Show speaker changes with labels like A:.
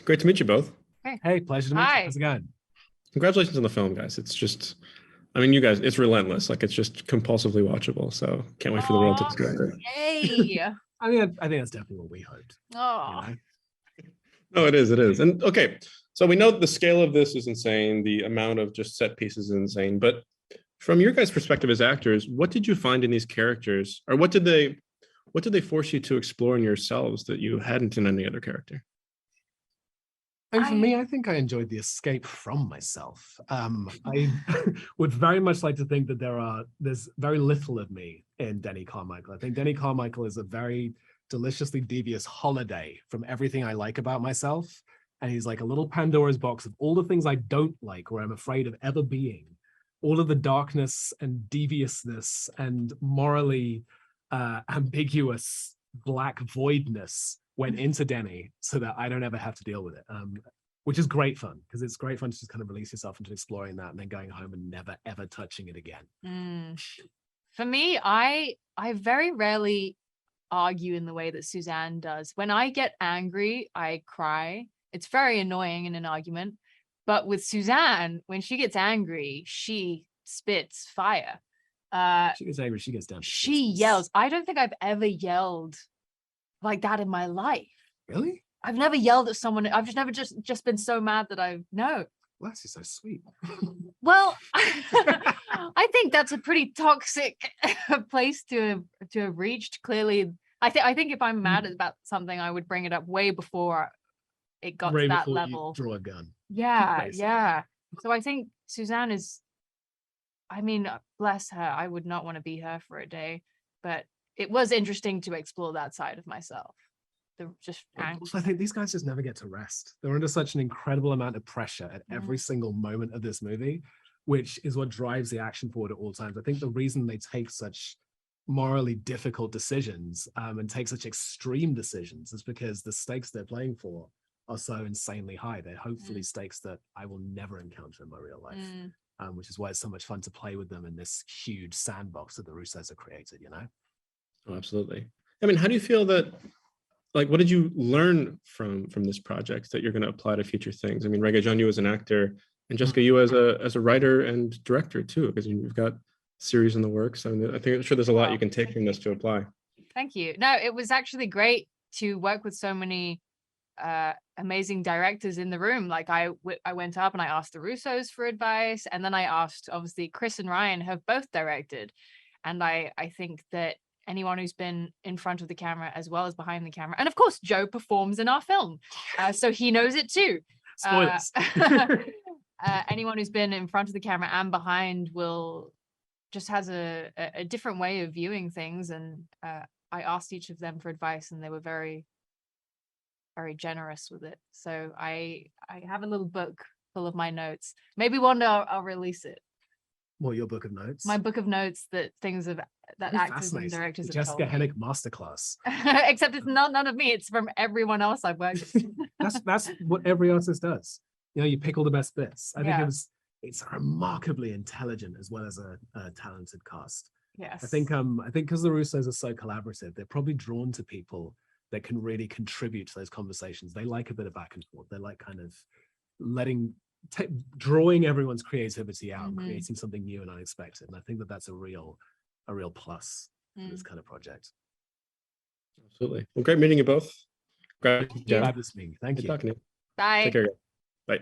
A: Great to meet you both.
B: Hey, pleasure to meet you. How's it going?
A: Congratulations on the film, guys. It's just, I mean, you guys, it's relentless. Like, it's just compulsively watchable. So can't wait for the world to discover it.
C: Yay!
B: I mean, I think that's definitely what we hoped.
C: Oh,
B: You know?
A: No, it is. It is. And okay, so we know the scale of this is insane. The amount of just set pieces is insane. But from your guys' perspective as actors, what did you find in these characters, or what did they force you to explore in yourselves that you hadn't in any other character?
B: And for me, I think I enjoyed the escape from myself. I would very much like to think that there's very little of me in Denny Carmichael. I think Denny Carmichael is a very deliciously devious holiday from everything I like about myself. And he's like a little Pandora's box of all the things I don't like or I'm afraid of ever being. All of the darkness and deviousness and morally ambiguous black voidness went into Denny so that I don't ever have to deal with it, which is great fun because it's great fun to just kind of release yourself into exploring that and then going home and never ever touching it again.
C: For me, I very rarely argue in the way that Suzanne does. When I get angry, I cry. It's very annoying in an argument. But with Suzanne, when she gets angry, she spits fire.
B: She gets angry, she gets down.
C: She yells. I don't think I've ever yelled like that in my life.
B: Really?
C: I've never yelled at someone. I've just never just been so mad that no.
B: Well, that's just so sweet.
C: Well, I think that's a pretty toxic place to have reached. Clearly, I think if I'm mad about something, I would bring it up way before it got to that level.
B: You draw a gun.
C: Yeah, yeah. So I think Suzanne is, I mean, bless her. I would not want to be her for a day, but it was interesting to explore that side of myself.
B: I think these guys just never get to rest. They're under such an incredible amount of pressure at every single moment of this movie, which is what drives the action forward at all times. I think the reason they take such morally difficult decisions and take such extreme decisions is because the stakes they're playing for are so insanely high. They're hopefully stakes that I will never encounter in my real life, which is why it's so much fun to play with them in this huge sandbox that the Russos have created, you know?
A: Oh, absolutely. I mean, how do you feel that, like, what did you learn from this project that you're going to apply to future things? I mean, Regé-Jean, you as an actor, and Jessica, you as a writer and director too, because you've got series in the works. I mean, I'm sure there's a lot you can take from this to apply.
C: Thank you. No, it was actually great to work with so many amazing directors in the room. Like I went up and I asked the Russos for advice, and then I asked, obviously, Chris and Ryan have both directed, and I think that anyone who's been in front of the camera as well as behind the camera, and of course Joe performs in our film, so he knows it too.
B: Spoilers.
C: Anyone who's been in front of the camera and behind has a different way of viewing things, and I asked each of them for advice, and they were very, very generous with it. So I have a little book full of my notes. Maybe one day I'll release it.
B: What, your book of notes?
C: My book of notes that actors and directors have
B: Jessica
C: told me.
B: Henwick masterclass.
C: Except it's none of me. It's from everyone else I've worked with.
B: That's what every artist does. You know, you pick all the best bits. I think it's a remarkably intelligent as well as a talented cast.
C: Yes.
B: I think because the Russos are so collaborative, they're probably drawn to people that can really contribute to those conversations. They like a bit of back and forth. They like kind of drawing everyone's creativity out and creating something new and unexpected. And I think that that's a real plus in this kind of project.
A: Absolutely. Well, great meeting you both. Great.
B: Fabulous meeting. Thank you.
A: Talking to you.
C: Bye.
A: Take care. Bye.